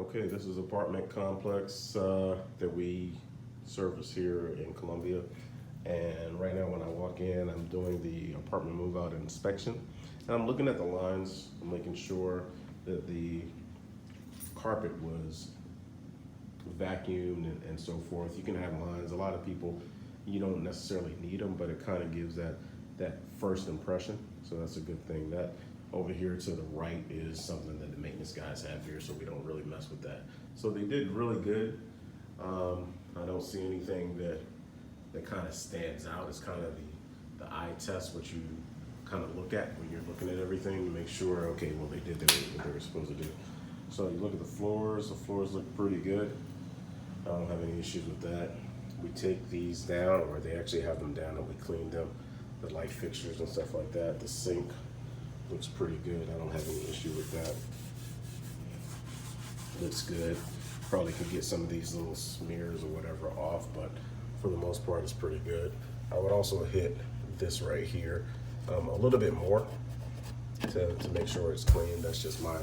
Okay, this is apartment complex that we service here in Columbia. And right now when I walk in, I'm doing the apartment move out inspection. And I'm looking at the lines, I'm making sure that the carpet was vacuumed and so forth. You can have lines. A lot of people, you don't necessarily need them, but it kind of gives that first impression. So that's a good thing. That over here to the right is something that the maintenance guys have here, so we don't really mess with that. So they did really good. I don't see anything that kind of stands out. It's kind of the eye test, what you kind of look at when you're looking at everything to make sure, okay, well, they did what they were supposed to do. So you look at the floors look pretty good. I don't have any issues with that. We take these down, or they actually have them down and we clean them, the light fixtures and stuff like that. The sink looks pretty good. I don't have any issue with that. Looks good. Probably could get some of these little smears or whatever off, but for the most part, it's pretty good. I would also hit this right here a little bit more to make sure it's clean. That's just my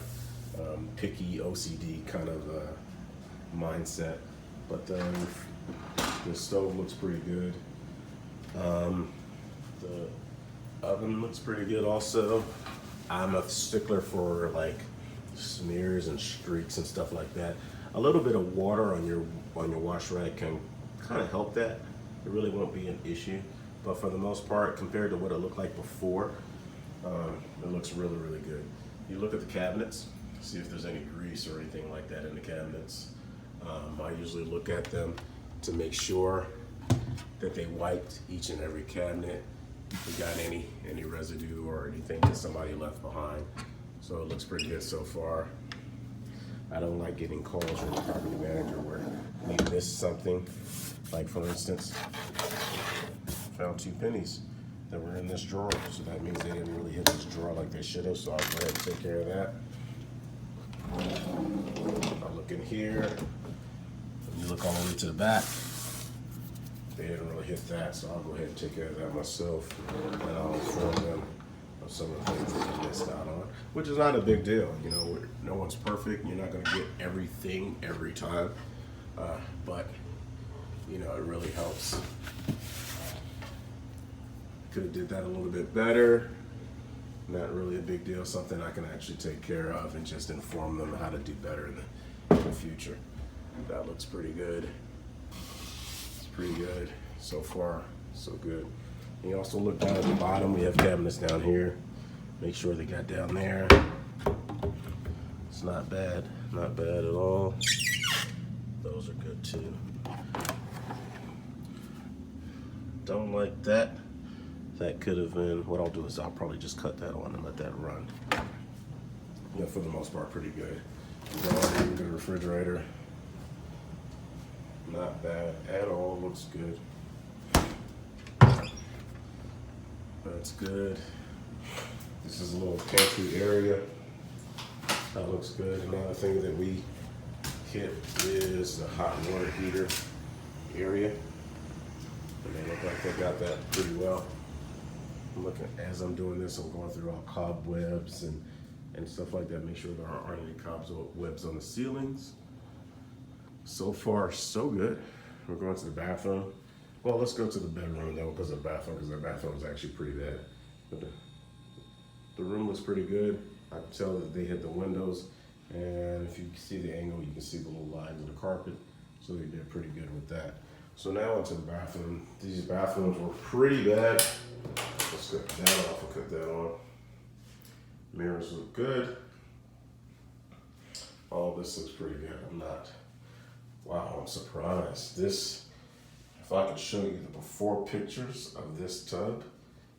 picky OCD kind of mindset. But the stove looks pretty good. The oven looks pretty good also. I'm a stickler for like smears and streaks and stuff like that. A little bit of water on your wash rag can kind of help that. It really won't be an issue, but for the most part, compared to what it looked like before, it looks really, really good. You look at the cabinets, see if there's any grease or anything like that in the cabinets. I usually look at them to make sure that they wiped each and every cabinet. If we got any residue or anything that somebody left behind. So it looks pretty good so far. I don't like getting calls from the property manager where we missed something. Like for instance, found 2 pennies that were in this drawer. So that means they didn't really hit this drawer like they should have. So I'll go ahead and take care of that. I look in here. You look all the way to the back. They didn't really hit that, so I'll go ahead and take care of that myself. And I'll inform them of some of the things that they missed out on, which is not a big deal. You know, no one's perfect. You're not going to get everything every time, but you know, it really helps. Could have did that a little bit better. Not really a big deal. Something I can actually take care of and just inform them how to do better in the future. That looks pretty good. Pretty good. So far, so good. And you also look down at the bottom, we have cabinets down here. Make sure they got down there. It's not bad at all. Those are good too. Don't like that. That could have been, what I'll do is I'll probably just cut that on and let that run. Yeah, for the most part, pretty good. The refrigerator. Not bad at all, looks good. That's good. This is a little pantry area. That looks good. Another thing that we hit is the hot water heater area. And they look like they got that pretty well. I'm looking, as I'm doing this, I'm going through all cobwebs and stuff like that. Make sure there aren't any cobwebs on the ceilings. So far, so good. We're going to the bathroom. Well, let's go to the bedroom though, because the bathroom is actually pretty bad. But the room looks pretty good. I can tell that they hit the windows, and if you see the angle, you can see the little lines of the carpet. So they did pretty good with that. So now onto the bathroom. These bathrooms were pretty bad. Let's cut that off and cut that on. Mirrors look good. All this looks pretty good. Wow, I'm surprised. This, if I could show you the before pictures of this tub,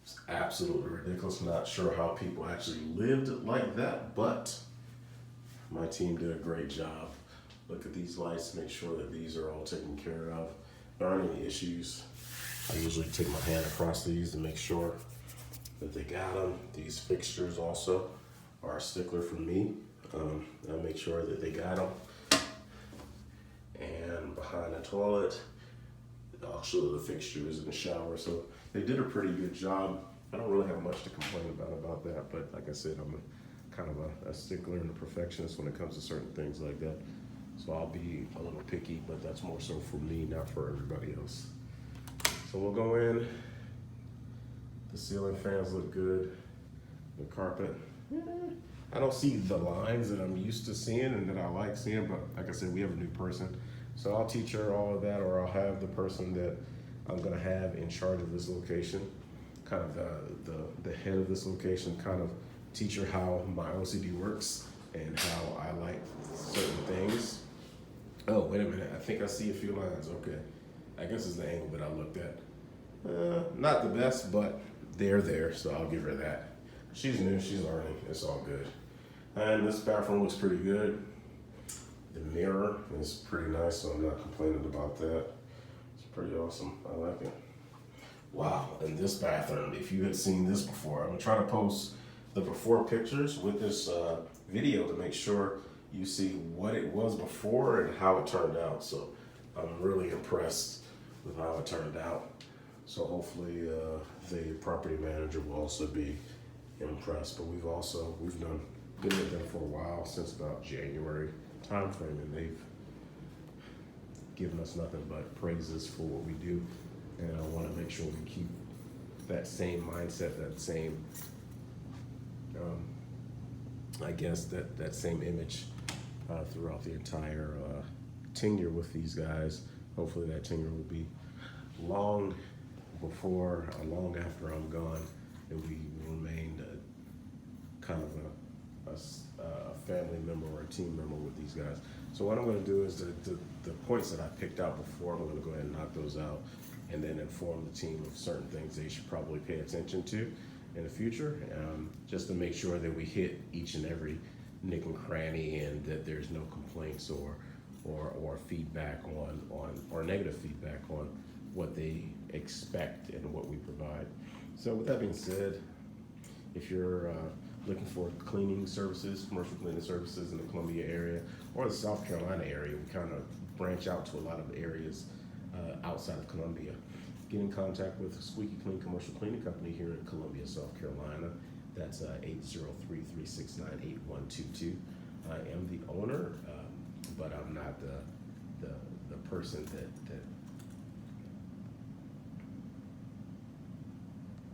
it's absolutely ridiculous. Not sure how people actually lived like that, but my team did a great job. Look at these lights, make sure that these are all taken care of. There aren't any issues. I usually take my hand across these to make sure that they got them. These fixtures also are a stickler for me. I make sure that they got them. And behind the toilet, also the fixtures in the shower. So they did a pretty good job. I don't really have much to complain about that, but like I said, I'm kind of a stickler and a perfectionist when it comes to certain things like that. So I'll be a little picky, but that's more so for me, not for everybody else. So we'll go in. The ceiling fans look good. The carpet, I don't see the lines that I'm used to seeing and that I like seeing, but like I said, we have a new person. So I'll teach her all of that, or I'll have the person that I'm gonna have in charge of this location, kind of the head of this location, kind of teach her how my OCD works and how I like certain things. Oh, wait a minute, I think I see a few lines, okay. I guess it's the angle that I looked at. Not the best, but they're there, so I'll give her that. She's new, she's learning, it's all good. And this bathroom looks pretty good. The mirror is pretty nice, so I'm not complaining about that. It's pretty awesome, I like it. Wow, and this bathroom, if you had seen this before, I'm gonna try to post the before pictures with this video to make sure you see what it was before and how it turned out. So I'm really impressed with how it turned out. So hopefully the property manager will also be impressed. But we've been with them for a while, since about January time frame, and they've given us nothing but praises for what we do. And I want to make sure we keep that same mindset, that same, I guess that same image throughout the entire tenure with these guys. Hopefully that tenure will be long before, long after I'm gone, and we remained kind of a family member or a team member with these guys. So what I'm going to do is the points that I picked out before, I'm going to go ahead and knock those out, and then inform the team of certain things they should probably pay attention to in the future, just to make sure that we hit each and every nick and cranny, and that there's no complaints or feedback or negative feedback on what they expect and what we provide. So with that being said, if you're looking for cleaning services, commercial cleaning services in the Columbia area or the South Carolina area, we kind of branch out to a lot of areas outside of Columbia. Get in contact with Squeaky Clean Commercial Cleaning Company here in Columbia, South Carolina. That's 803-369-8122. I am the owner, but I'm not the person that